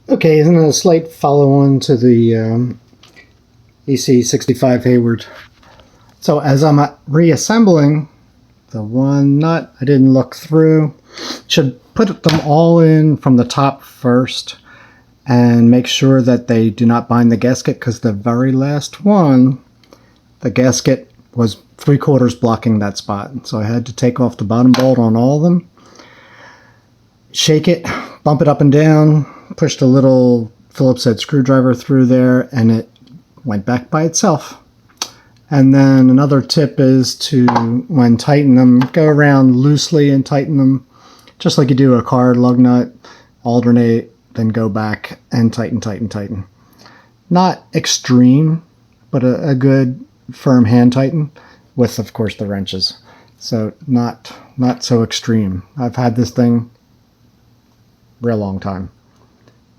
Okay, and a slight follow-on to the ec65 hayward. So as I'm reassembling the one nut I didn't look through, should put them all in from the top first and make sure that they do not bind the gasket, because the very last one, the gasket was 3/4 blocking that spot. So I had to take off the bottom bolt on all of them, shake it, bump it up and down, pushed a little Phillips head screwdriver through there, and it went back by itself. And then another tip is to, when tighten them, go around loosely and tighten them, just like you do a car lug nut, alternate, then go back and tighten, tighten, tighten. Not extreme, but a good firm hand tighten with, of course, the wrenches. So not so extreme. I've had this thing real long time.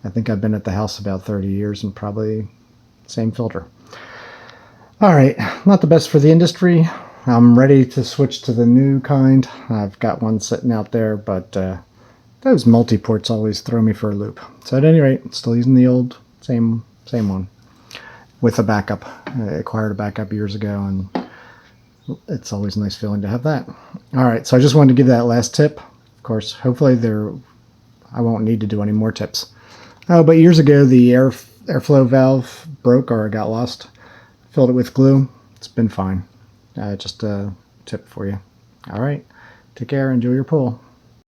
I think I've been at the house about 30 years and probably same filter. All right, not the best for the industry. I'm ready to switch to the new kind. I've got one sitting out there, but those multi-ports always throw me for a loop. So at any rate, still using the old same one with a backup. I acquired a backup years ago, and it's always a nice feeling to have that. All right, so I just wanted to give that last tip. Of course, hopefully I won't need to do any more tips. Oh, but years ago the airflow valve broke or got lost. Filled it with glue. It's been fine. Just a tip for you. All right, take care. Enjoy your pool.